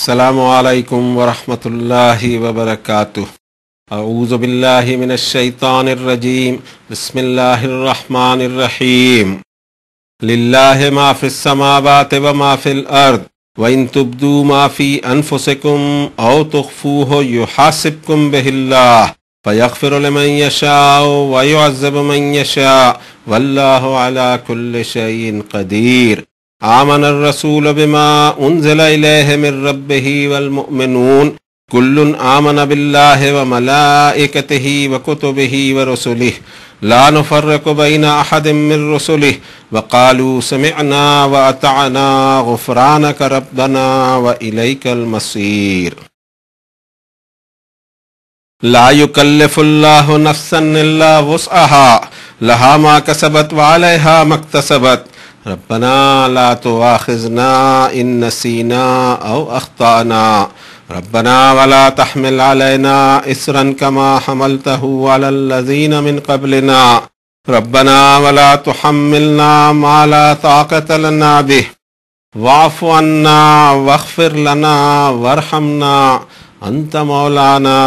السلام علیکم ورحمۃ اللہ وبرکاتہ۔ اعوذ باللہ من الشیطان الرجیم، بسم اللہ الرحمن الرحیم۔ للہ ما فی السماوات وما فی الارض وَإِن تُبْدُوا مَا فِي أَنفُسِكُمْ أَوْ تُخْفُوهُ يُحَاسِبْكُم بِهِ اللَّهُ فَيَغْفِرُ لِمَن يَشَاءُ وَيُعَذِّبُ مَن يَشَاءُ وَاللَّهُ عَلَى كُلِّ شَيْءٍ قَدِيرٌ۔ آمَنَ الرَّسُولُ بِمَا أُنزِلَ إِلَيْهِ مِن رَّبِّهِ وَالْمُؤْمِنُونَ كُلٌّ آمَنَ بِاللَّهِ وَمَلَائِكَتِهِ وَكُتُبِهِ وَرُسُلِهِ لا نفرق بين أحد من رسله وقالوا سمعنا وأطعنا غفرانك ربنا وإليك المصير۔ لا يكلف الله نفسا إلا وسعها لها ما كسبت وعليها ما اكتسبت ربنا لا تؤاخذنا إن نسينا أو أخطأنا ربنا ولا تحمل علينا إصرا كما حملته على الذين من قبلنا ربنا ولا تحملنا ما لا طاقة لنا به واعف عنا واغفر لنا وارحمنا أنت مولانا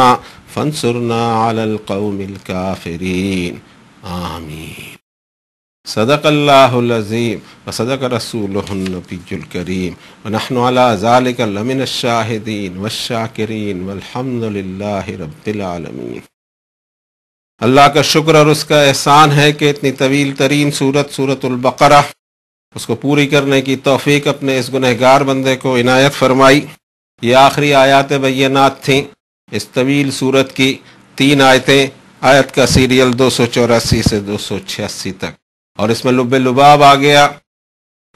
فانصرنا على القوم الكافرين آمين۔ صدق اللہ العظیم وصدق رسولہ النبی الکریم ونحن علی ذلک لمن الشاہدین والشاکرین والحمد للہ رب العالمین۔ اللہ کا شکر اور اس کا احسان ہے کہ اتنی طویل ترین سورۃ البقرہ اس کو پوری کرنے کی توفیق اپنے اس گنہگار بندے کو عنایت فرمائی۔ یہ آخری آیات بینات تھیں اس طویل سورت کی، 3 آیتیں، آیت کا سیریل 284 سے 286 تک، اور اس میں لب لباب آ گیا۔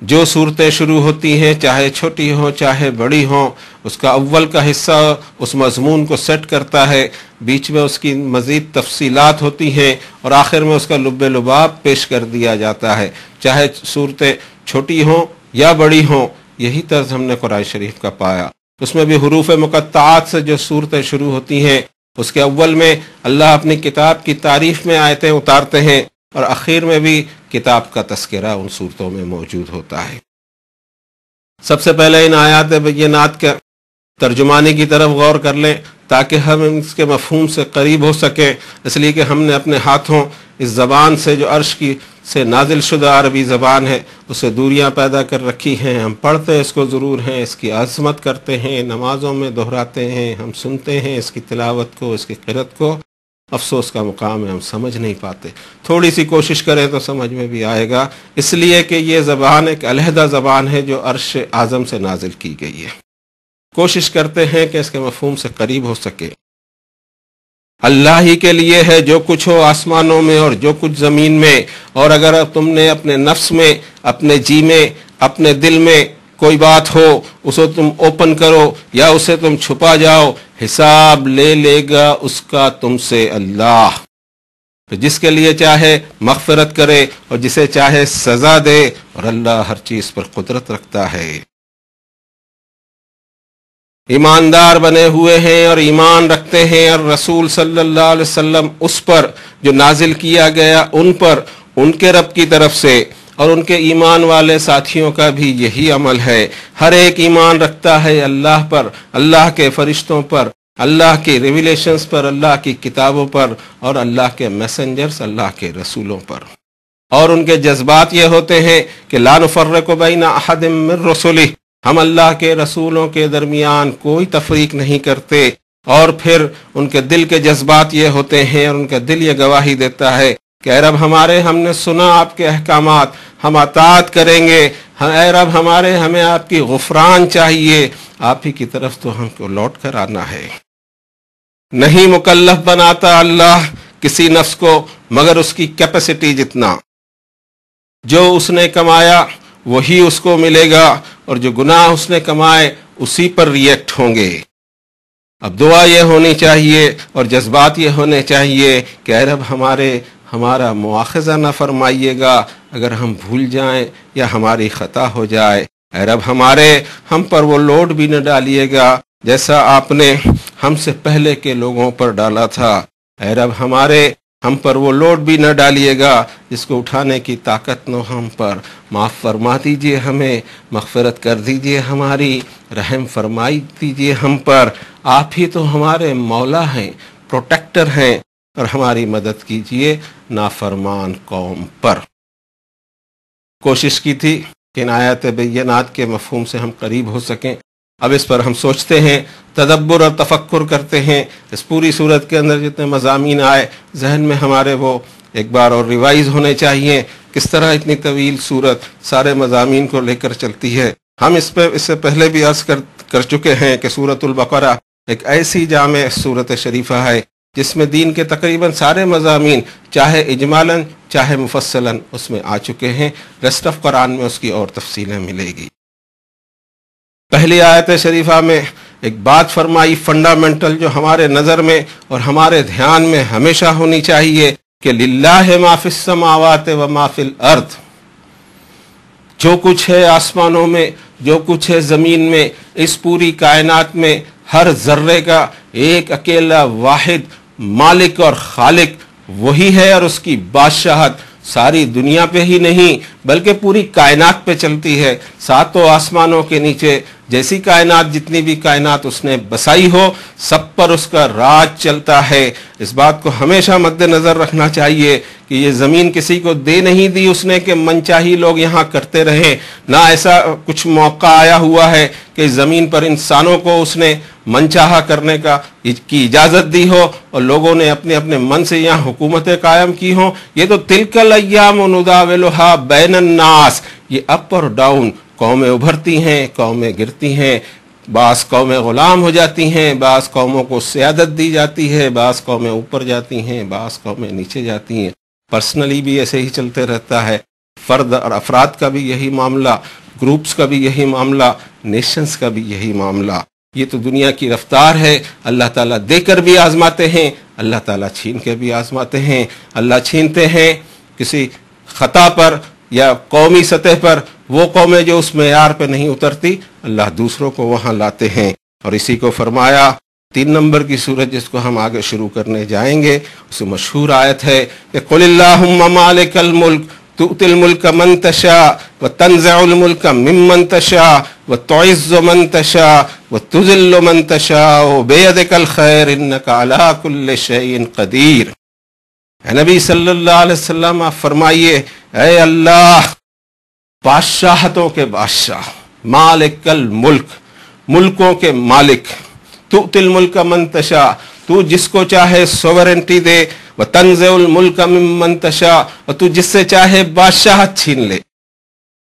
جو صورتیں شروع ہوتی ہیں چاہے چھوٹی ہوں چاہے بڑی ہوں، اس کا اول کا حصہ اس مضمون کو سیٹ کرتا ہے، بیچ میں اس کی مزید تفصیلات ہوتی ہیں اور آخر میں اس کا لب لباب پیش کر دیا جاتا ہے، چاہے صورتیں چھوٹی ہوں یا بڑی ہوں۔ یہی طرز ہم نے قرآن شریف کا پایا۔ اس میں بھی حروف مقطعات سے جو صورتیں شروع ہوتی ہیں، اس کے اول میں اللہ اپنی کتاب کی تعریف میں آیتیں اتارتے ہیں اور اخیر میں بھی کتاب کا تذکرہ ان صورتوں میں موجود ہوتا ہے۔ سب سے پہلے ان آیات بینات کے ترجمانی کی طرف غور کر لیں تاکہ ہم اس کے مفہوم سے قریب ہو سکیں، اس لیے کہ ہم نے اپنے ہاتھوں اس زبان سے جو عرش کی سے نازل شدہ عربی زبان ہے اسے دوریاں پیدا کر رکھی ہیں۔ ہم پڑھتے اس کو ضرور ہیں، اس کی عظمت کرتے ہیں، نمازوں میں دہراتے ہیں، ہم سنتے ہیں اس کی تلاوت کو، اس کی قرأت کو، افسوس کا مقام ہے ہم سمجھ نہیں پاتے۔ تھوڑی سی کوشش کریں تو سمجھ میں بھی آئے گا، اس لیے کہ یہ زبان ایک علیحدہ زبان ہے جو عرش اعظم سے نازل کی گئی ہے۔ کوشش کرتے ہیں کہ اس کے مفہوم سے قریب ہو سکے۔ اللہ ہی کے لیے ہے جو کچھ ہو آسمانوں میں اور جو کچھ زمین میں، اور اگر تم نے اپنے نفس میں، اپنے جی میں، اپنے دل میں کوئی بات ہو اسے تم اوپن کرو یا اسے تم چھپا جاؤ، حساب لے لے گا اس کا تم سے اللہ۔ تو جس کے لیے چاہے مغفرت کرے اور جسے چاہے سزا دے، اور اللہ ہر چیز پر قدرت رکھتا ہے۔ ایماندار بنے ہوئے ہیں اور ایمان رکھتے ہیں اور رسول صلی اللہ علیہ وسلم اس پر جو نازل کیا گیا ان پر، ان کے رب کی طرف سے، اور ان کے ایمان والے ساتھیوں کا بھی یہی عمل ہے۔ ہر ایک ایمان رکھتا ہے اللہ پر، اللہ کے فرشتوں پر، اللہ کی ریویلیشنز پر، اللہ کی کتابوں پر، اور اللہ کے میسنجرز، اللہ کے رسولوں پر۔ اور ان کے جذبات یہ ہوتے ہیں کہ لا نفرق بین احد من رسلہ، ہم اللہ کے رسولوں کے درمیان کوئی تفریق نہیں کرتے۔ اور پھر ان کے دل کے جذبات یہ ہوتے ہیں اور ان کا دل یہ گواہی دیتا ہے کہ اے رب ہمارے، ہم نے سنا آپ کے احکامات، ہم اطاعت کریں گے۔ اے رب ہمارے، ہمیں آپ کی غفران چاہیے، آپ ہی کی طرف تو ہم کو لوٹ کر آنا ہے۔ نہیں مکلف بناتا اللہ کسی نفس کو مگر اس کی کیپیسٹی جتنا، جو اس نے کمایا وہی اس کو ملے گا، اور جو گناہ اس نے کمائے اسی پر ریئیکٹ ہوں گے۔ اب دعا یہ ہونی چاہیے اور جذبات یہ ہونے چاہیے کہ اے رب ہمارا مواخذہ نہ فرمائیے گا اگر ہم بھول جائیں یا ہماری خطا ہو جائے۔ اے رب ہم پر وہ لوڈ بھی نہ ڈالیے گا جیسا آپ نے ہم سے پہلے کے لوگوں پر ڈالا تھا۔ اے رب ہم پر وہ لوڈ بھی نہ ڈالیے گا جس کو اٹھانے کی طاقت نہ ہم پر. معاف فرما دیجئے ہمیں، مغفرت کر دیجئے ہماری، رحم فرمائی دیجئے ہم پر. آپ ہی تو ہمارے مولا ہیں، پروٹیکٹر ہیں، اور ہماری مدد کیجئے نافرمان قوم پر. کوشش کی تھی کہ ان آیات بینات کے مفہوم سے ہم قریب ہو سکیں. اب اس پر ہم سوچتے ہیں، تدبر اور تفکر کرتے ہیں. اس پوری صورت کے اندر جتنے مضامین آئے ذہن میں ہمارے وہ ایک بار اور ریوائز ہونے چاہیے. کس طرح اتنی طویل صورت سارے مضامین کو لے کر چلتی ہے. ہم اس سے پہلے بھی عرض کر چکے ہیں کہ سورۃ البقرہ ایک ایسی جامع صورت شریفہ ہے جس میں دین کے تقریباً سارے مضامین چاہے اجمالاً چاہے مفصلاً اس میں آ چکے ہیں. ریسٹ آف قرآن میں اس کی اور تفصیلیں ملے گی. پہلی آیت شریفہ میں ایک بات فرمائی فنڈامنٹل جو ہمارے نظر میں اور ہمارے دھیان میں ہمیشہ ہونی چاہیے کہ للہ ما فی السماوات و ما فی الارض. جو کچھ ہے آسمانوں میں، جو کچھ ہے زمین میں، اس پوری کائنات میں ہر ذرے کا ایک اکیلا واحد مالک اور خالق وہی ہے، اور اس کی بادشاہت ساری دنیا پہ ہی نہیں بلکہ پوری کائنات پہ چلتی ہے. ساتوں آسمانوں کے نیچے جیسی کائنات، جتنی بھی کائنات اس نے بسائی ہو، سب پر اس کا راج چلتا ہے. اس بات کو ہمیشہ مد نظر رکھنا چاہیے کہ یہ زمین کسی کو دے نہیں دی اس نے کہ من چاہی لوگ یہاں کرتے رہیں. نہ ایسا کچھ موقع آیا ہوا ہے کہ زمین پر انسانوں کو اس نے من چاہا کرنے کی اجازت دی ہو اور لوگوں نے اپنے اپنے من سے یہاں حکومتیں قائم کی ہوں. یہ تو تلک الایام نداولھا بین الناس، یہ اپ اور ڈاؤن، قومیں ابھرتی ہیں، قومیں گرتی ہیں، بعض قومیں غلام ہو جاتی ہیں، بعض قوموں کو سیادت دی جاتی ہے، بعض قومیں اوپر جاتی ہیں، بعض قومیں نیچے جاتی ہیں. پرسنلی بھی ایسے ہی چلتے رہتا ہے. فرد اور افراد کا بھی یہی معاملہ، گروپس کا بھی یہی معاملہ، نیشنز کا بھی یہی معاملہ. یہ تو دنیا کی رفتار ہے. اللہ تعالیٰ دے کر بھی آزماتے ہیں، اللہ تعالیٰ چھین کے بھی آزماتے ہیں. اللہ چھینتے ہیں کسی خطا پر یا قومی سطح پر، وہ قومیں جو اس معیار پہ نہیں اترتی اللہ دوسروں کو وہاں لاتے ہیں. اور اسی کو فرمایا 3 نمبر کی سورت جس کو ہم آگے شروع کرنے جائیں گے، اس مشہور آیت ہے کہ قل اللہم مالک الملک تؤتی الملک من تشاء وتنزع الملک ممن تشاء وتعز من تشاء وتذل من تشاء بیدک الخیر انک علی کل شیء قدیر. اے نبی صلی اللہ علیہ وسلم آپ فرمائیے، اے اللہ بادشاہتوں کے بادشاہ، مالک الملک، ملکوں کے مالک، تؤتی الملک من تشاء، تو جس کو چاہے سوورنٹی دے، وتنزع الملک ممن تشاء، اور تو جس سے چاہے بادشاہت چھین لے،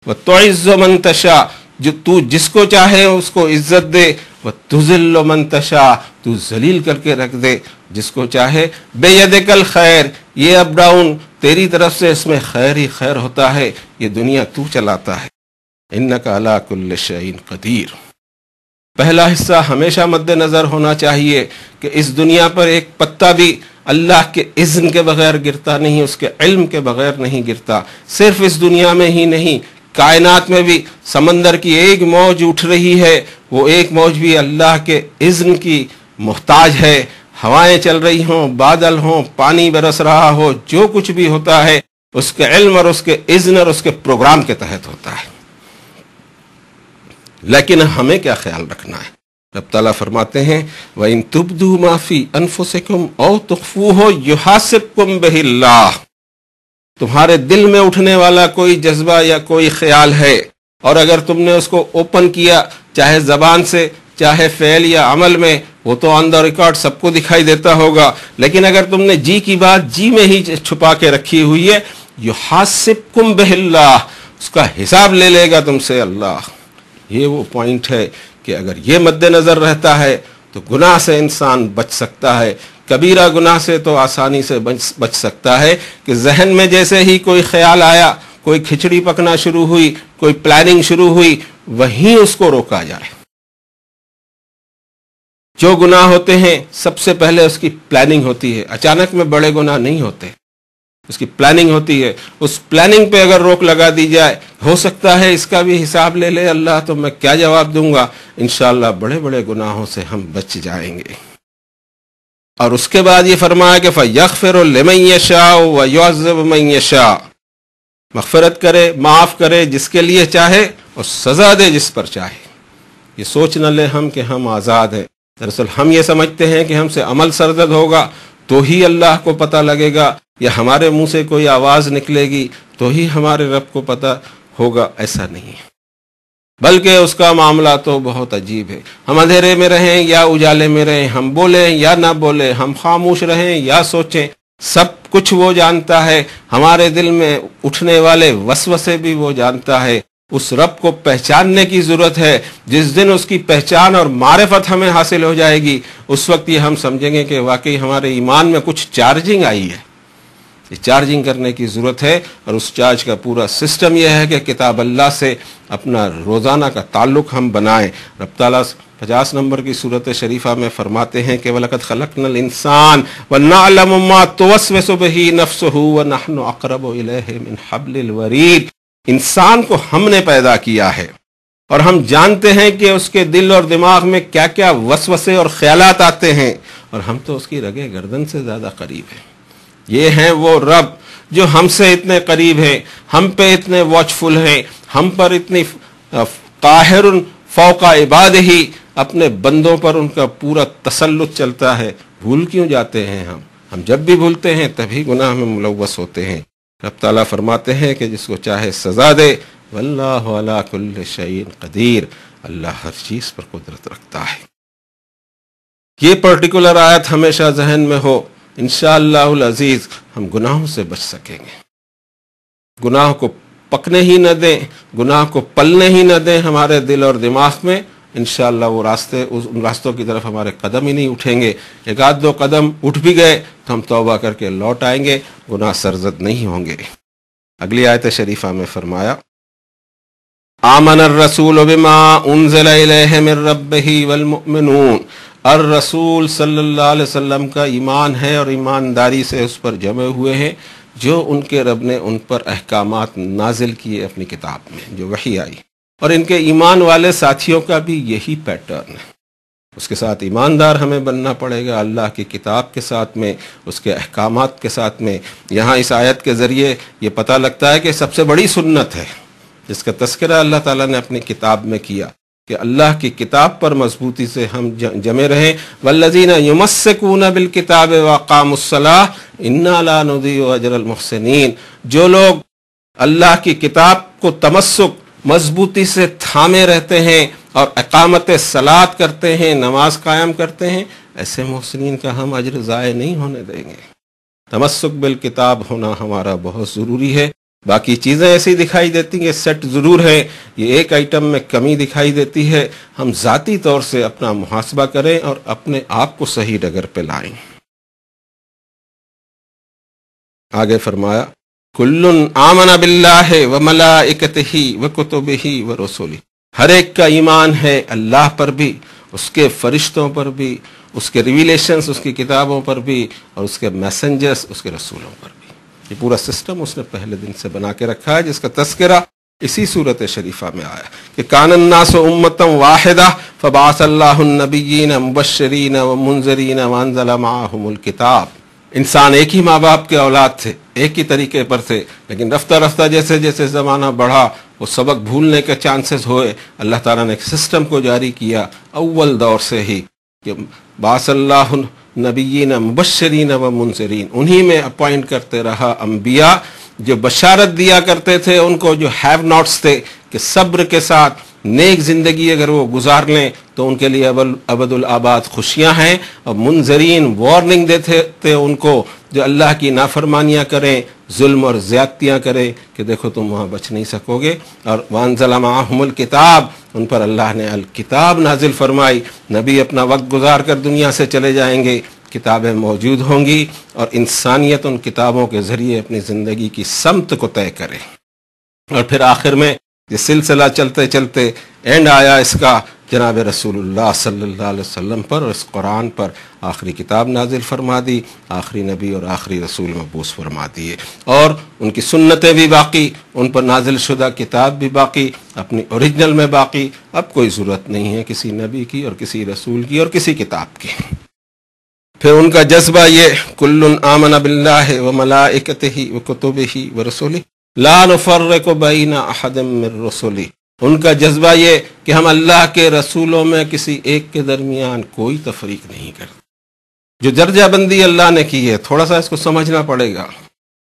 وتعز من تشاء، جو تو جس کو چاہے اس کو عزت دے، وتذل من تشاء، تو ذلیل کر کے رکھ دے جس کو چاہے. بیدک الخیر، یہ اپ ڈاؤن تیری طرف سے اس میں خیر ہی خیر ہوتا ہے، یہ دنیا تو چلاتا ہے. انک علی کل شیء قدیر. پہلا حصہ ہمیشہ مد نظر ہونا چاہیے کہ اس دنیا پر ایک پتا بھی اللہ کے اذن کے بغیر گرتا نہیں، اس کے علم کے بغیر نہیں گرتا. صرف اس دنیا میں ہی نہیں، کائنات میں بھی سمندر کی ایک موج اٹھ رہی ہے، وہ ایک موج بھی اللہ کے اذن کی محتاج ہے. ہوائیں چل رہی ہوں، بادل ہوں، پانی برس رہا ہو، جو کچھ بھی ہوتا ہے اس کے علم اور اس کے اذن اور اس کے پروگرام کے تحت ہوتا ہے. لیکن ہمیں کیا خیال رکھنا ہے؟ رب تعالیٰ فرماتے ہیں وَإِن تُبْدُوا مَا فِي أَنفُسِكُمْ أَوْ تُخْفُوهُ يُحَاسِبْكُمْ بِهِ اللَّهُ. تمہارے دل میں اٹھنے والا کوئی جذبہ یا کوئی خیال ہے اور اگر تم نے اس کو اوپن کیا، چاہے زبان سے چاہے فعل یا عمل میں، وہ تو آن دا ریکارڈ سب کو دکھائی دیتا ہوگا. لیکن اگر تم نے جی کی بات جی میں ہی چھپا کے رکھی ہوئی ہے، یحاسبکم بہ اللہ، اس کا حساب لے لے گا تم سے اللہ. یہ وہ پوائنٹ ہے کہ اگر یہ مد نظر رہتا ہے تو گناہ سے انسان بچ سکتا ہے. کبیرہ گناہ سے تو آسانی سے بچ سکتا ہے کہ ذہن میں جیسے ہی کوئی خیال آیا، کوئی کھچڑی پکنا شروع ہوئی، کوئی پلاننگ شروع ہوئی، وہیں اس کو روکا جائے. جو گناہ ہوتے ہیں سب سے پہلے اس کی پلاننگ ہوتی ہے. اچانک میں بڑے گناہ نہیں ہوتے، اس کی پلاننگ ہوتی ہے. اس پلاننگ پہ اگر روک لگا دی جائے، ہو سکتا ہے اس کا بھی حساب لے لے اللہ تو میں کیا جواب دوں گا. انشاءاللہ بڑے بڑے گناہوں سے ہم بچ جائیں گے. اور اس کے بعد یہ فرمایا کہ فَيَغْفِرُ لِمَن يَشَاءُ وَيُعَذِّبُ مَن يَشَاءُ، مغفرت کرے، معاف کرے جس کے لیے چاہے اور سزا دے جس پر چاہے۔ یہ سوچ نہ لیں ہم کہ ہم آزاد ہیں، دراصل ہم یہ سمجھتے ہیں کہ ہم سے عمل سرزد ہوگا تو ہی اللہ کو پتہ لگے گا، یا ہمارے منہ سے کوئی آواز نکلے گی تو ہی ہمارے رب کو پتہ ہوگا۔ ایسا نہیں ہے، بلکہ اس کا معاملہ تو بہت عجیب ہے۔ ہم اندھیرے میں رہیں یا اجالے میں رہیں، ہم بولیں یا نہ بولیں، ہم خاموش رہیں یا سوچیں، سب کچھ وہ جانتا ہے۔ ہمارے دل میں اٹھنے والے وسوسے بھی وہ جانتا ہے۔ اس رب کو پہچاننے کی ضرورت ہے۔ جس دن اس کی پہچان اور معرفت ہمیں حاصل ہو جائے گی، اس وقت یہ ہم سمجھیں گے کہ واقعی ہمارے ایمان میں کچھ چارجنگ آئی ہے۔ یہ چارجنگ کرنے کی ضرورت ہے، اور اس چارج کا پورا سسٹم یہ ہے کہ کتاب اللہ سے اپنا روزانہ کا تعلق ہم بنائیں۔ رب تعالیٰ 50 نمبر کی سورت شریفہ میں فرماتے ہیں کہ وَلَقَدْ خَلَقْنَا الْإِنسَانَ وَنَعْلَمُ مَا تُوَسْوِسُ بِهِ نَفْسُهُ وَنَحْنُ أَقْرَبُ إِلَيْهِ مِنْ حَبْلِ الْوَرِيدِ۔ انسان کو ہم نے پیدا کیا ہے، اور ہم جانتے ہیں کہ اس کے دل اور دماغ میں کیا کیا وسوسے اور خیالات آتے ہیں، اور ہم تو اس کی رگے گردن سے زیادہ قریب ہیں۔ یہ ہیں وہ رب جو ہم سے اتنے قریب ہیں، ہم پہ اتنے واچفل ہیں، ہم پر اتنی قاہر فوق عبادہ، اپنے بندوں پر ان کا پورا تسلط چلتا ہے۔ بھول کیوں جاتے ہیں ہم جب بھی بھولتے ہیں تبھی گناہ میں ملوث ہوتے ہیں۔ رب تعالیٰ فرماتے ہیں کہ جس کو چاہے سزا دے، واللہ علی کل شیء قدیر، اللہ ہر چیز پر قدرت رکھتا ہے۔ یہ پرٹیکولر آیت ہمیشہ ذہن میں ہو، انشاءاللہ العزیز ہم گناہوں سے بچ سکیں گے۔ گناہ کو پکنے ہی نہ دیں، گناہ کو پلنے ہی نہ دیں ہمارے دل اور دماغ میں، انشاءاللہ وہ ان راستوں کی طرف ہمارے قدم ہی نہیں اٹھیں گے۔ ایک آدھ دو قدم اٹھ بھی گئے تو ہم توبہ کر کے لوٹ آئیں گے، گناہ سرزد نہیں ہوں گے۔ اگلی آیت شریفہ میں فرمایا آمن الرسول بما انزل الیہ من ربہ والمؤمنون، الرسول صلی اللہ علیہ وسلم کا ایمان ہے اور ایمانداری سے اس پر جمع ہوئے ہیں جو ان کے رب نے ان پر احکامات نازل کیے اپنی کتاب میں، جو وحی آئی۔ اور ان کے ایمان والے ساتھیوں کا بھی یہی پیٹرن ہے۔ اس کے ساتھ ایماندار ہمیں بننا پڑے گا، اللہ کی کتاب کے ساتھ میں، اس کے احکامات کے ساتھ میں۔ یہاں اس آیت کے ذریعے یہ پتہ لگتا ہے کہ سب سے بڑی سنت ہے جس کا تذکرہ اللہ تعالیٰ نے اپنی کتاب میں کیا کہ اللہ کی کتاب پر مضبوطی سے ہم جمے رہیں۔ والذین یمسکون بالکتاب واقاموا الصلاۃ انا لا نضیع اجر المحسنین، جو لوگ اللہ کی کتاب کو تمسک مضبوطی سے تھامے رہتے ہیں اور اقامت صلاۃ کرتے ہیں، نماز قائم کرتے ہیں، ایسے محسنین کا ہم اجر ضائع نہیں ہونے دیں گے۔ تمسک بالکتاب ہونا ہمارا بہت ضروری ہے۔ باقی چیزیں ایسی دکھائی دیتی ہیں، سیٹ ضرور ہے، یہ ایک آئٹم میں کمی دکھائی دیتی ہے۔ ہم ذاتی طور سے اپنا محاسبہ کریں اور اپنے آپ کو صحیح ڈگر پہ لائیں۔ آگے فرمایا کل آمن باللہ وملائکتہ وکتبہ ورسلہ، ہر ایک کا ایمان ہے اللہ پر بھی، اس کے فرشتوں پر بھی، اس کے ریویلیشنز، اس کی کتابوں پر بھی، اور اس کے میسنجرز، اس کے رسولوں پر بھی۔ یہ پورا سسٹم اس نے پہلے دن سے بنا کے رکھا ہے، جس کا تذکرہ اسی صورت شریفہ میں آیا کہ کان الناس امۃ واحدہ فبعث اللہ النبیین مبشرین ومنذرین وانزل معهم الکتاب۔ انسان ایک ہی ماں باپ کے اولاد تھے، ایک ہی طریقے پر تھے، لیکن رفتہ رفتہ جیسے جیسے زمانہ بڑھا وہ سبق بھولنے کے چانسز ہوئے۔ اللہ تعالیٰ نے ایک سسٹم کو جاری کیا اول دور سے ہی کہ بعث اللہ نبیین مبشرین و منذرین، انہی میں اپوائنٹ کرتے رہا انبیاء جو بشارت دیا کرتے تھے ان کو جو ہیو ناٹس تھے کہ صبر کے ساتھ نیک زندگی اگر وہ گزار لیں تو ان کے لیے ابد الآباد خوشیاں ہیں، اور منذرین وارننگ دیتے تھے ان کو جو اللہ کی نافرمانیاں کریں، ظلم اور زیادتیاں کریں کہ دیکھو تم وہاں بچ نہیں سکو گے۔ اور وانزل معہم الکتاب، ان پر اللہ نے الکتاب نازل فرمائی۔ نبی اپنا وقت گزار کر دنیا سے چلے جائیں گے، کتابیں موجود ہوں گی، اور انسانیت ان کتابوں کے ذریعے اپنی زندگی کی سمت کو طے کرے۔ اور پھر آخر میں یہ سلسلہ چلتے چلتے اینڈ آیا اس کا جناب رسول اللہ صلی اللہ علیہ وسلم پر، اور اس قرآن پر آخری کتاب نازل فرما دی، آخری نبی اور آخری رسول مبعوث فرما دیے، اور ان کی سنتیں بھی باقی، ان پر نازل شدہ کتاب بھی باقی، اپنی اوریجنل میں باقی۔ اب کوئی ضرورت نہیں ہے کسی نبی کی اور کسی رسول کی اور کسی کتاب کی۔ پھر ان کا جذبہ یہ کل آمن باللہ و ملائکتہ و کتبہ و رسلہ لا نفرق بین احد من رسلہ، ان کا جذبہ یہ کہ ہم اللہ کے رسولوں میں کسی ایک کے درمیان کوئی تفریق نہیں کرتے۔ جو درجہ بندی اللہ نے کی ہے، تھوڑا سا اس کو سمجھنا پڑے گا۔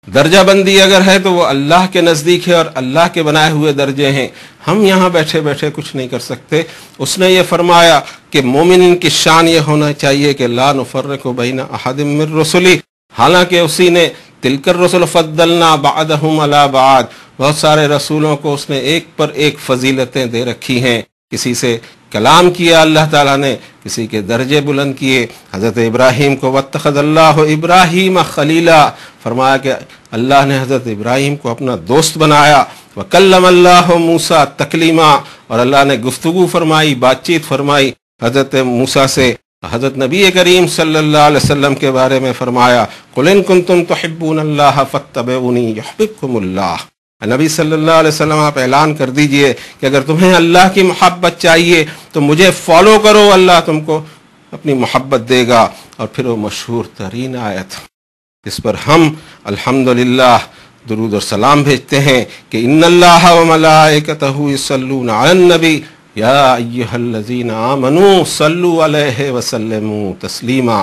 درجہ بندی اگر ہے تو وہ اللہ کے نزدیک ہے اور اللہ کے بنائے ہوئے درجے ہیں، ہم یہاں بیٹھے بیٹھے کچھ نہیں کر سکتے۔ اس نے یہ فرمایا کہ مومنین کی شان یہ ہونا چاہیے کہ لا نفرق بین احد من رسلی، حالانکہ اسی نے تلک الرسل فضلنا بعضهم علی بعض، بہت سارے رسولوں کو اس نے ایک پر ایک فضیلتیں دے رکھی ہیں۔ کسی سے کلام کیا اللہ تعالیٰ نے، کسی کے درجے بلند کیے۔ حضرت ابراہیم کو واتخذ اللہ ابراہیم خلیلا، فرمایا کہ اللہ نے حضرت ابراہیم کو اپنا دوست بنایا۔ وکلم اللہ موسیٰ تکلیما، اور اللہ نے گفتگو فرمائی، بات چیت فرمائی حضرت موسیٰ سے۔ حضرت نبی کریم صلی اللہ علیہ وسلم کے بارے میں فرمایا قل ان کنتم تحبون اللہ فاتبعونی یحببکم اللہ۔ نبی صلی اللہ علیہ وسلم آپ اعلان کر دیجئے کہ اگر تمہیں اللہ کی محبت چاہیے تو مجھے فالو کرو، اللہ تم کو اپنی محبت دے گا۔ اور پھر وہ مشہور ترین آیت جس پر ہم الحمدللہ درود اور سلام بھیجتے ہیں کہ ان اللہ و ملائکتہ یصلون علی النبی یا ایھا الذین آمنوا صلوا علیہ وسلموا تسلیما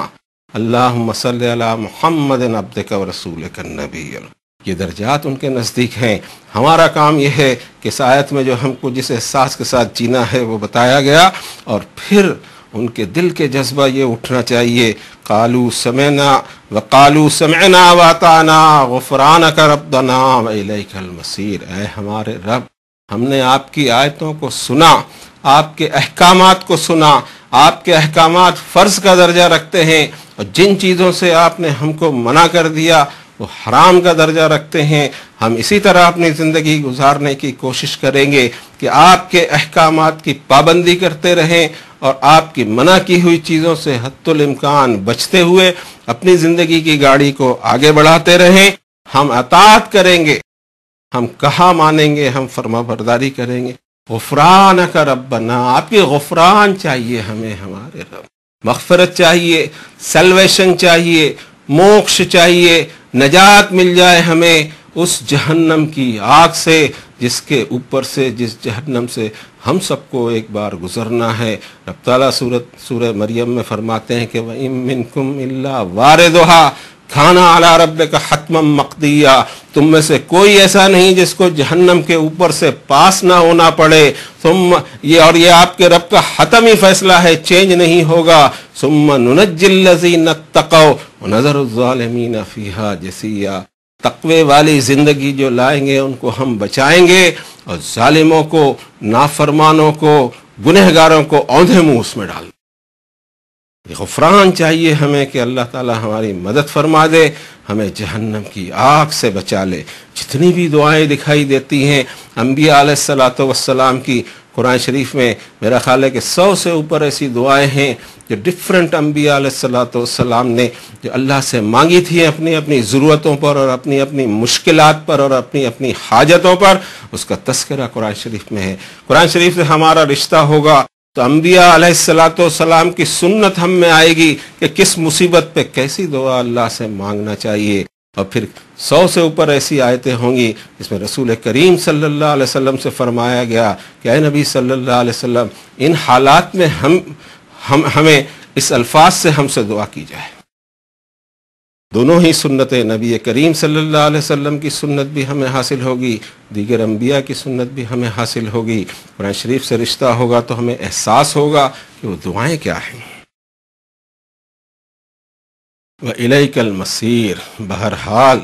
اللہم صل علی محمد عبدک و رسولک النبی۔ یہ درجات ان کے نزدیک ہیں۔ ہمارا کام یہ ہے کہ اس آیت میں جو ہم کو جس احساس کے ساتھ جینا ہے وہ بتایا گیا، اور پھر ان کے دل کے جذبہ یہ اٹھنا چاہیے قالوا سمعنا وقالوا سمعنا واطعنا غفرانک ربنا والیک المصیر۔ اے ہمارے رب، ہم نے آپ کی آیتوں کو سنا، آپ کے احکامات کو سنا، آپ کے احکامات فرض کا درجہ رکھتے ہیں، اور جن چیزوں سے آپ نے ہم کو منع کر دیا وہ حرام کا درجہ رکھتے ہیں۔ ہم اسی طرح اپنی زندگی گزارنے کی کوشش کریں گے کہ آپ کے احکامات کی پابندی کرتے رہیں اور آپ کی منع کی ہوئی چیزوں سے حد الامکان بچتے ہوئے اپنی زندگی کی گاڑی کو آگے بڑھاتے رہیں۔ ہم اطاعت کریں گے، ہم کہا مانیں گے، ہم فرما برداری کریں گے۔ غفرانک ربنا، آپ کی غفران چاہیے ہمیں، ہمارے رب مغفرت چاہیے، سیلویشن چاہیے، موکش چاہیے، نجات مل جائے ہمیں اس جہنم کی آگ سے جس کے اوپر سے، جس جہنم سے ہم سب کو ایک بار گزرنا ہے۔ رب تعالیٰ سورہ مریم میں فرماتے ہیں کہ وَإِن مِّنكُمْ إِلَّا وَارِدُهَا كَانَ عَلَى رَبِّكَ حَتْمًا مَقْضِيًّا، تم میں سے کوئی ایسا نہیں جس کو جہنم کے اوپر سے پاس نہ ہونا پڑے۔ یہ آپ کے رب کا حتمی فیصلہ ہے، چینج نہیں ہوگا۔ ثُمَّ نُنَجِّي الَّذِينَ اتَّقَوْا وَنَذَرُ الظَّالِمِينَ فِيهَا جِثِيًّا، تقوی والی زندگی جو لائیں گے ان کو ہم بچائیں گے، اور ظالموں کو، نافرمانوں کو، گنہگاروں کو اوندھے منہ اس میں ڈال۔ یہ غفران چاہیے ہمیں کہ اللہ تعالی ہماری مدد فرما دے، ہمیں جہنم کی آگ سے بچا لے۔ جتنی بھی دعائیں دکھائی دیتی ہیں انبیاء علیہ السلام کی، قرآن شریف میں میرا خیال ہے کہ 100 سے اوپر ایسی دعائیں ہیں جو ڈفرنٹ انبیاء علیہ السلام نے جو اللہ سے مانگی تھی اپنی اپنی ضرورتوں پر اور اپنی اپنی مشکلات پر اور اپنی اپنی حاجتوں پر، اس کا تذکرہ قرآن شریف میں ہے۔ قرآن شریف سے ہمارا رشتہ ہوگا تو انبیاء علیہ السلام کی سنت ہم میں آئے گی کہ کس مصیبت پہ کیسی دعا اللہ سے مانگنا چاہیے، اور پھر 100 سے اوپر ایسی آیتیں ہوں گی جس میں رسول کریم صلی اللہ علیہ وسلم سے فرمایا گیا کہ اے نبی صلی اللہ علیہ وسلم، ان حالات میں ہمیں اس الفاظ سے ہم سے دعا کی جائے۔ دونوں ہی سنتیں، نبی کریم صلی اللہ علیہ وسلم کی سنت بھی ہمیں حاصل ہوگی، دیگر انبیاء کی سنت بھی ہمیں حاصل ہوگی۔ قرآن شریف سے رشتہ ہوگا تو ہمیں احساس ہوگا کہ وہ دعائیں کیا ہیں۔ وَإِلَيْكَ الْمَصِيرُ، بہرحال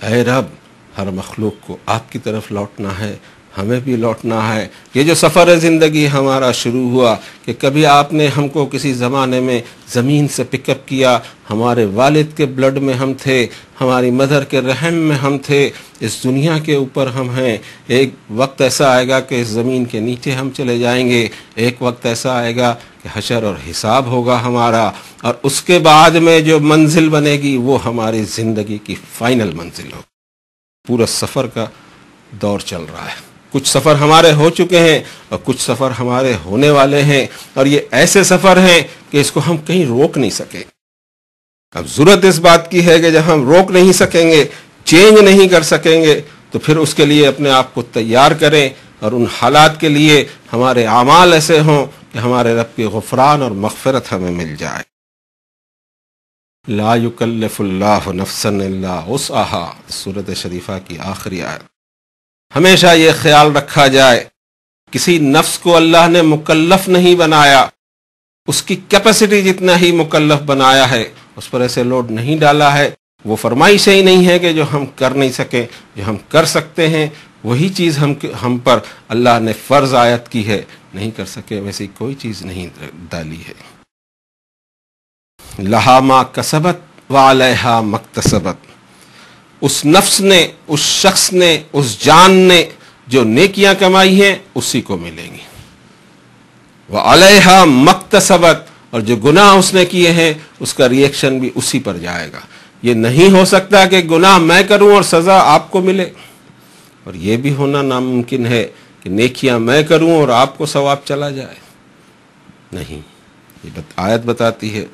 اے رب، ہر مخلوق کو آپ کی طرف لوٹنا ہے، ہمیں بھی لوٹنا ہے۔ یہ جو سفر زندگی ہمارا شروع ہوا کہ کبھی آپ نے ہم کو کسی زمانے میں زمین سے پک اپ کیا، ہمارے والد کے بلڈ میں ہم تھے، ہماری مدر کے رحم میں ہم تھے، اس دنیا کے اوپر ہم ہیں۔ ایک وقت ایسا آئے گا کہ اس زمین کے نیچے ہم چلے جائیں گے، ایک وقت ایسا آئے گا کہ حشر اور حساب ہوگا ہمارا، اور اس کے بعد میں جو منزل بنے گی وہ ہماری زندگی کی فائنل منزل ہوگی۔ پورا سفر کا دور چل رہا ہے، کچھ سفر ہمارے ہو چکے ہیں اور کچھ سفر ہمارے ہونے والے ہیں، اور یہ ایسے سفر ہیں کہ اس کو ہم کہیں روک نہیں سکے۔ اب ضرورت اس بات کی ہے کہ جب ہم روک نہیں سکیں گے، چینج نہیں کر سکیں گے، تو پھر اس کے لیے اپنے آپ کو تیار کریں، اور ان حالات کے لیے ہمارے اعمال ایسے ہوں کہ ہمارے رب کی غفران اور مغفرت ہمیں مل جائے۔ لا یکلف اللہ نفسا الا وسعها، سورۃ شریفہ کی آخری آیت۔ ہمیشہ یہ خیال رکھا جائے، کسی نفس کو اللہ نے مکلف نہیں بنایا، اس کی کیپیسٹی جتنا ہی مکلف بنایا ہے، اس پر ایسے لوڈ نہیں ڈالا ہے۔ وہ فرمائش ہی نہیں ہے کہ جو ہم کر نہیں سکیں، جو ہم کر سکتے ہیں وہی چیز ہم پر اللہ نے فرض عائد کی ہے، نہیں کر سکے ویسی کوئی چیز نہیں ڈالی ہے۔ لہا ما کسبت وعلیہا مکتسبت، اس نفس نے، اس شخص نے، اس جان نے جو نیکیاں کمائی ہیں اسی کو ملیں گی۔ وعلیہا مکتسبت، اور جو گناہ اس نے کیے ہیں اس کا ریئیکشن بھی اسی پر جائے گا۔ یہ نہیں ہو سکتا کہ گناہ میں کروں اور سزا آپ کو ملے، اور یہ بھی ہونا ناممکن ہے کہ نیکیاں میں کروں اور آپ کو ثواب چلا جائے، نہیں۔ یہ آیت بتاتی ہے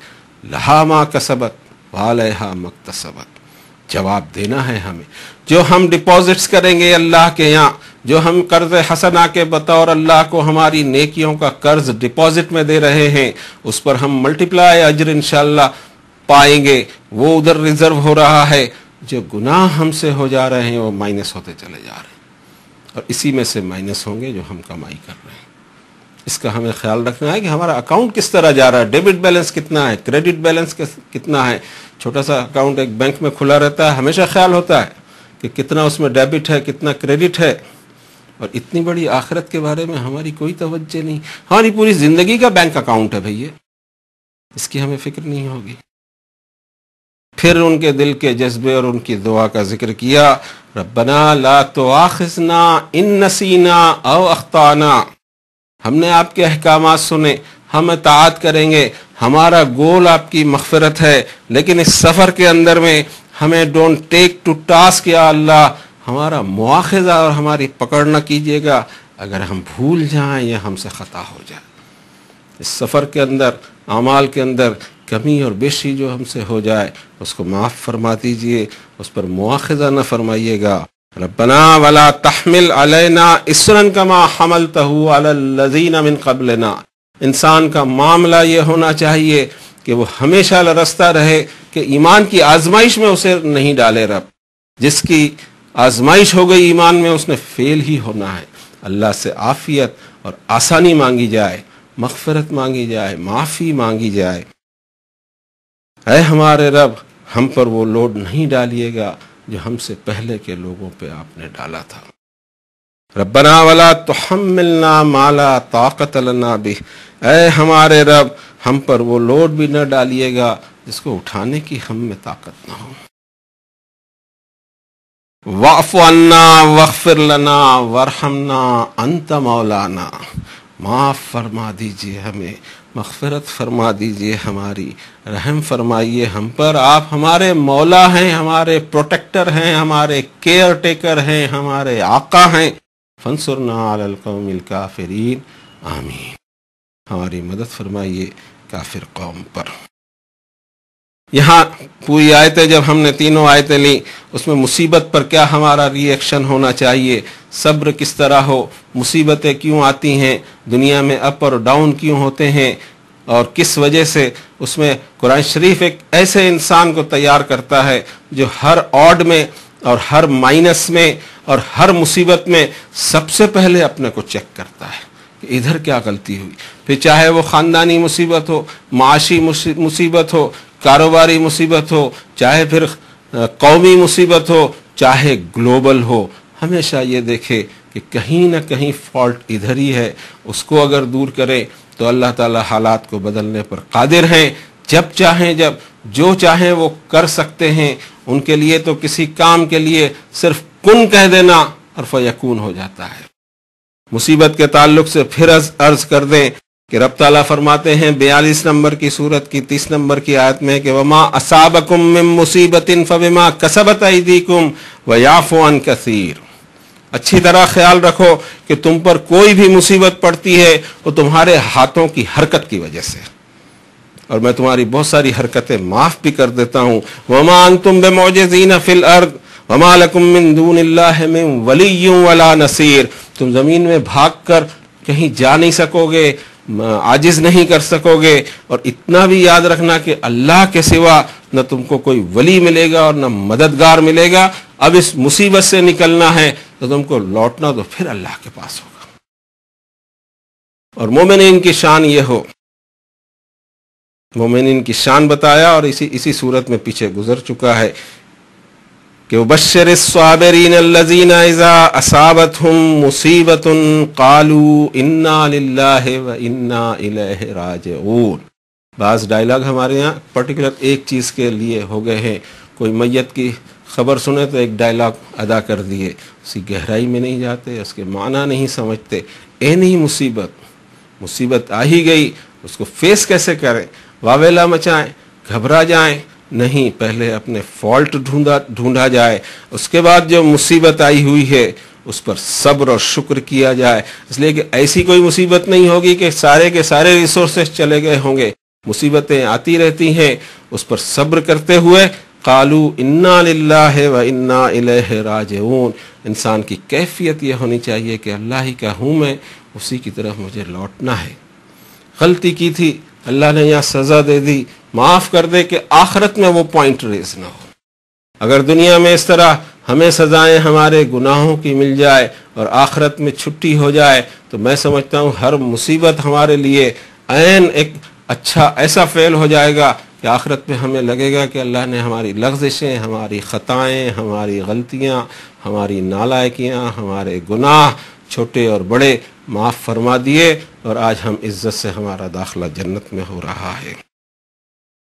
لہا ما کسبت وعلیہا مکتسبت، جواب دینا ہے ہمیں۔ جو ہم ڈپازٹس کریں گے اللہ کے یہاں، جو ہم قرض حسنہ کے بطور اللہ کو ہماری نیکیوں کا قرض ڈپازٹ میں دے رہے ہیں، اس پر ہم ملٹیپلائی اجر انشاءاللہ پائیں گے، وہ ادھر ریزرو ہو رہا ہے۔ جو گناہ ہم سے ہو جا رہے ہیں وہ مائنس ہوتے چلے جا رہے ہیں، اور اسی میں سے مائنس ہوں گے جو ہم کمائی کر رہے ہیں۔ اس کا ہمیں خیال رکھنا ہے کہ ہمارا اکاؤنٹ کس طرح جا رہا ہے، ڈیبٹ بیلنس کتنا ہے، کریڈٹ بیلنس کتنا ہے۔ چھوٹا سا اکاؤنٹ ایک بینک میں کھلا رہتا ہے، ہمیشہ خیال ہوتا ہے کہ کتنا اس میں ڈیبٹ ہے، کتنا کریڈٹ ہے، اور اتنی بڑی آخرت کے بارے میں ہماری کوئی توجہ نہیں۔ ہماری پوری زندگی کا بینک اکاؤنٹ ہے بھئی، اس کی ہمیں فکر نہیں ہوگی۔ پھر ان کے دل کے جذبے اور ان کی دعا کا ذکر کیا، ربنا لا تؤاخذنا ان نسینا او اخطانا۔ ہم نے آپ کے احکامات سنے، ہم اطاعت کریں گے، ہمارا گول آپ کی مغفرت ہے، لیکن اس سفر کے اندر میں ہمیں ڈونٹ ٹیک ٹو ٹاسک یا اللہ، ہمارا مواخذہ اور ہماری پکڑ نہ کیجیے گا اگر ہم بھول جائیں یا ہم سے خطا ہو جائے۔ اس سفر کے اندر، اعمال کے اندر کمی اور بیشی جو ہم سے ہو جائے اس کو معاف فرما دیجئے، اس پر مواخذہ نہ فرمائیے گا۔ ربنا ولا تحمل علینا اصرا کما حملتہ علی الذین من قبلنا۔ انسان کا معاملہ یہ ہونا چاہیے کہ وہ ہمیشہ لرزتا رہے کہ ایمان کی آزمائش میں اسے نہیں ڈالے رب۔ جس کی آزمائش ہو گئی ایمان میں اس نے فیل ہی ہونا ہے۔ اللہ سے عافیت اور آسانی مانگی جائے، مغفرت مانگی جائے، معافی مانگی جائے۔ اے ہمارے رب، ہم پر وہ لوڈ نہیں ڈالیے گا جو ہم سے پہلے کے لوگوں پہ آپ نے ڈالا تھا۔ ربنا ولا تحملنا ما لا طاقت لنا بہ، اے ہمارے رب ہم پر وہ لوڈ بھی نہ ڈالیے گا جس کو اٹھانے کی ہم میں طاقت نہ ہو۔ واعف عنا واغفر لنا وارحمنا انت مولانا، معاف فرما دیجئے ہمیں، مغفرت فرما دیجئے ہماری، رحم فرمائیے ہم پر، آپ ہمارے مولا ہیں، ہمارے پروٹیکٹر ہیں، ہمارے کیئر ٹیکر ہیں، ہمارے آقا ہیں۔ فانصرنا علی القوم الکافرین، آمین۔ ہماری مدد فرمائیے کافر قوم پر۔ یہاں پوری آیتیں جب ہم نے تینوں آیتیں لیں، اس میں مصیبت پر کیا ہمارا ری ایکشن ہونا چاہیے، صبر کس طرح ہو، مصیبتیں کیوں آتی ہیں، دنیا میں اپ اور ڈاؤن کیوں ہوتے ہیں، اور کس وجہ سے۔ اس میں قرآن شریف ایک ایسے انسان کو تیار کرتا ہے جو ہر آڈ میں اور ہر مائنس میں اور ہر مصیبت میں سب سے پہلے اپنے کو چیک کرتا ہے کہ ادھر کیا غلطی ہوئی، پھر چاہے وہ خاندانی مصیبت ہو، معاشی مصیبت ہو، کاروباری مصیبت ہو، چاہے پھر قومی مصیبت ہو، چاہے گلوبل ہو، ہمیشہ یہ دیکھے کہ کہیں نہ کہیں فالٹ ادھر ہی ہے۔ اس کو اگر دور کرے تو اللہ تعالی حالات کو بدلنے پر قادر ہیں، جب چاہیں، جب جو چاہیں وہ کر سکتے ہیں۔ ان کے لیے تو کسی کام کے لیے صرف کن کہہ دینا اور فیکون ہو جاتا ہے۔ مصیبت کے تعلق سے پھر عرض کر دیں کہ رب تعالیٰ فرماتے ہیں 42 نمبر کی سورت کی 30 نمبر کی آیت میں کہ وَمَا أَصَابَكُم مِّن مُّصِيبَةٍ فَبِمَا كَسَبَتْ أَيْدِيكُمْ وَيَعْفُو عَن كَثِيرٍ۔ اچھی طرح خیال رکھو کہ تم پر کوئی بھی مصیبت پڑتی ہے وہ تمہارے ہاتھوں کی حرکت کی وجہ سے، اور میں تمہاری بہت ساری حرکتیں معاف بھی کر دیتا ہوں. وما انتم بمعجزین فی الارض وما لکم من دون اللہ من ولی ولا نصیر. تم زمین میں بھاگ کر کہیں جا نہیں سکو گے، عاجز نہیں کر سکو گے، اور اتنا بھی یاد رکھنا کہ اللہ کے سوا نہ تم کو کوئی ولی ملے گا اور نہ مددگار ملے گا. اب اس مصیبت سے نکلنا ہے تو تم کو لوٹنا تو پھر اللہ کے پاس ہوگا. اور مومنین کی شان یہ ہو، مومنین کی شان بتایا، اور اسی صورت میں پیچھے گزر چکا ہے کہ وبشر الصابرین الذین اذا اصابتهم مصیبۃ قالوا انا للہ وانا الیہ راجعون. بعض ڈائلاگ ہمارے یہاں پرٹیکولر ایک چیز کے لیے ہو گئے ہیں. کوئی میت کی خبر سنے تو ایک ڈائلاگ ادا کر دیے، اسی گہرائی میں نہیں جاتے، اس کے معنی نہیں سمجھتے. نہیں مصیبت آ ہی گئی، اس کو فیس کیسے کریں؟ واویلا مچائیں، گھبرا جائیں؟ نہیں، پہلے اپنے فالٹ ڈھونڈا جائے، اس کے بعد جو مصیبت آئی ہوئی ہے اس پر صبر اور شکر کیا جائے. اس لیے کہ ایسی کوئی مصیبت نہیں ہوگی کہ سارے کے سارے ریسورسز چلے گئے ہوں گے. مصیبتیں آتی رہتی ہیں، اس پر صبر کرتے ہوئے قالوا انا للہ وانا الیہ راجعون. انسان کی کیفیت یہ ہونی چاہیے کہ اللہ ہی کا ہوں میں، اسی کی طرف مجھے لوٹنا ہے. غلطی کی تھی، اللہ نے یہاں سزا دے دی، معاف کر دے کہ آخرت میں وہ پوائنٹ ریز نہ ہو. اگر دنیا میں اس طرح ہمیں سزائیں ہمارے گناہوں کی مل جائے اور آخرت میں چھٹی ہو جائے تو میں سمجھتا ہوں ہر مصیبت ہمارے لیے عین ایک اچھا ایسا فعل ہو جائے گا کہ آخرت میں ہمیں لگے گا کہ اللہ نے ہماری لغزشیں، ہماری خطائیں، ہماری غلطیاں، ہماری نالائکیاں، ہمارے گناہ چھوٹے اور بڑے معاف فرما دیے، اور آج ہم عزت سے ہمارا داخلہ جنت میں ہو رہا ہے.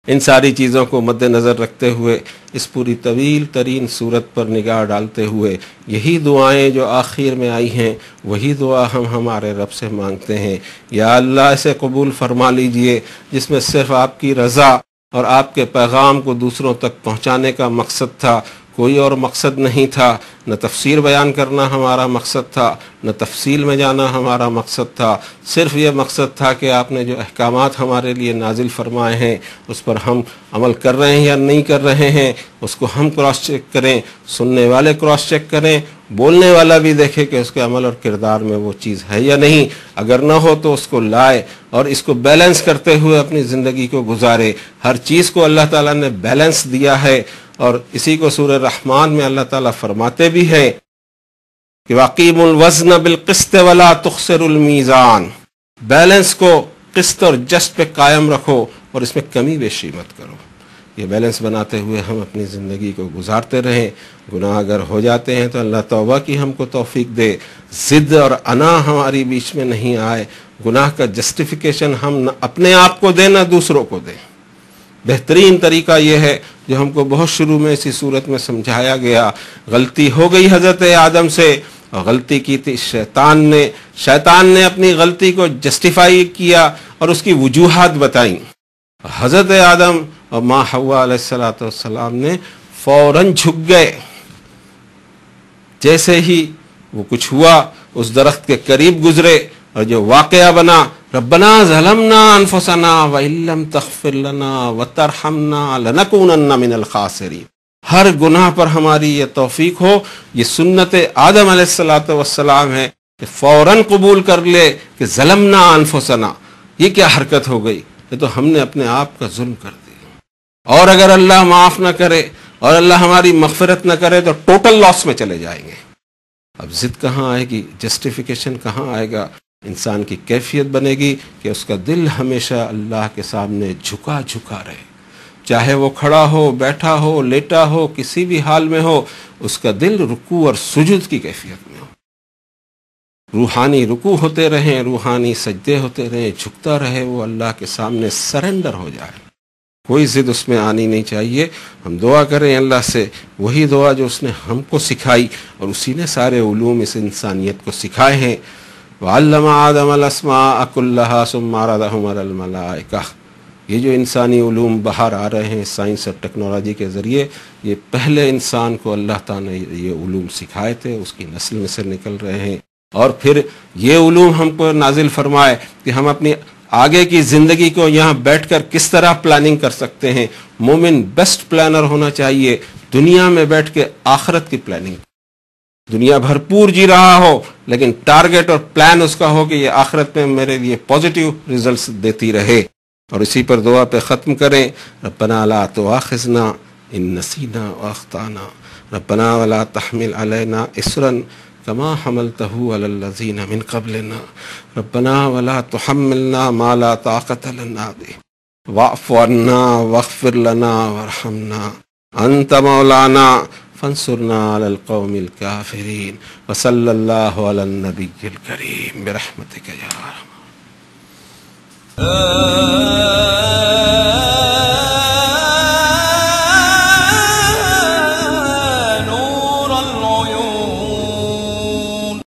ان ساری چیزوں کو مد نظر رکھتے ہوئے اس پوری طویل ترین صورت پر نگاہ ڈالتے ہوئے یہی دعائیں جو آخر میں آئی ہیں وہی دعا ہم ہمارے رب سے مانگتے ہیں. یا اللہ اسے قبول فرما لیجئے جس میں صرف آپ کی رضا اور آپ کے پیغام کو دوسروں تک پہنچانے کا مقصد تھا، کوئی اور مقصد نہیں تھا. نہ تفسیر بیان کرنا ہمارا مقصد تھا، نہ تفصیل میں جانا ہمارا مقصد تھا. صرف یہ مقصد تھا کہ آپ نے جو احکامات ہمارے لیے نازل فرمائے ہیں اس پر ہم عمل کر رہے ہیں یا نہیں کر رہے ہیں، اس کو ہم کراس چیک کریں، سننے والے کراس چیک کریں، بولنے والا بھی دیکھے کہ اس کے عمل اور کردار میں وہ چیز ہے یا نہیں. اگر نہ ہو تو اس کو لائے اور اس کو بیلنس کرتے ہوئے اپنی زندگی کو گزارے. ہر چیز کو اللہ تعالیٰ نے بیلنس دیا ہے، اور اسی کو سورہ رحمان میں اللہ تعالیٰ فرماتے بھی ہیں کہ وَأَقِیمُوا الْوَزْنَ بِالْقِسْطِ وَلَا تُخْسِرُوا الْمِیزَانَ. بیلنس کو قسط اور جسٹ پہ قائم رکھو اور اس میں کمی بیشی مت کرو. یہ بیلنس بناتے ہوئے ہم اپنی زندگی کو گزارتے رہیں. گناہ اگر ہو جاتے ہیں تو اللہ توبہ کی ہم کو توفیق دے. ضد اور انا ہماری بیچ میں نہیں آئے. گناہ کا جسٹیفیکیشن ہم نہ اپنے آپ کو دیں نہ دوسروں کو دیں. بہترین طریقہ یہ ہے جو ہم کو بہت شروع میں اسی صورت میں سمجھایا گیا. غلطی ہو گئی حضرت آدم سے، اور غلطی کی تھی شیطان نے اپنی غلطی کو جسٹیفائی کیا اور اس کی وجوہات بتائیں. حضرت آدم اور ماں حوا علیہ السلام نے فوراً جھک گئے. جیسے ہی وہ کچھ ہوا اس درخت کے قریب گزرے اور جو واقعہ بنا ربنا ظلمنا انفسنا وان لم تغفر لنا وترحمنا لنکونن من الخاسرین. ہر گناہ پر ہماری یہ توفیق ہو. یہ سنت آدم علیہ السلام ہے کہ فوراً قبول کر لے کہ ظلمنا انفسنا. یہ کیا حرکت ہو گئی؟ یہ تو ہم نے اپنے آپ کا ظلم کر دیا. اور اگر اللہ معاف نہ کرے اور اللہ ہماری مغفرت نہ کرے تو ٹوٹل لاس میں چلے جائیں گے. اب ضد کہاں آئے گی؟ جسٹیفیکیشن کہاں آئے گا؟ انسان کی کیفیت بنے گی کہ اس کا دل ہمیشہ اللہ کے سامنے جھکا رہے. چاہے وہ کھڑا ہو، بیٹھا ہو، لیٹا ہو، کسی بھی حال میں ہو، اس کا دل رکوع اور سجود کی کیفیت میں ہو. روحانی رکوع ہوتے رہیں، روحانی سجدے ہوتے رہیں، جھکتا رہے، وہ اللہ کے سامنے سرنڈر ہو جائے. کوئی ضد اس میں آنی نہیں چاہیے. ہم دعا کریں اللہ سے وہی دعا جو اس نے ہم کو سکھائی، اور اسی نے سارے علوم اس انسانیت کو سکھائے ہیں. وَعَلَّمَ آدَمَ الْأَسْمَاءَ كُلَّهَا ثُمَّ عَرَضَهُمْ عَلَى الْمَلَائِكَةِ. یہ جو انسانی علوم باہر آ رہے ہیں سائنس اور ٹیکنالوجی کے ذریعے، یہ پہلے انسان کو اللہ تعالیٰ نے یہ علوم سکھائے تھے، اس کی نسل میں سے نکل رہے ہیں. اور پھر یہ علوم ہم کو نازل فرمائے کہ ہم اپنی آگے کی زندگی کو یہاں بیٹھ کر کس طرح پلاننگ کر سکتے ہیں. مومن بیسٹ پلانر ہونا چاہیے، دنیا میں بیٹھ کے آخرت کی پلاننگ. دنیا بھرپور جی رہا ہو لیکن ٹارگٹ اور پلان اس کا ہو کہ یہ آخرت میں میرے لیے پازیٹیو ریزلٹس دیتی رہے. اور اسی پر دعا پہ ختم کریں. ربنا لا تؤاخذنا ان نسینا واخطانا ربنا ولا تحمل علينا اسرا كما حملته على الذين من قبلنا ربنا ولا تحملنا ما لا طاقة لنا به واعف عنا واغفر لنا وارحمنا انت مولانا فانصرنا على القوم الكافرين وصلى الله على النبي الكريم برحمتك يا رحمن.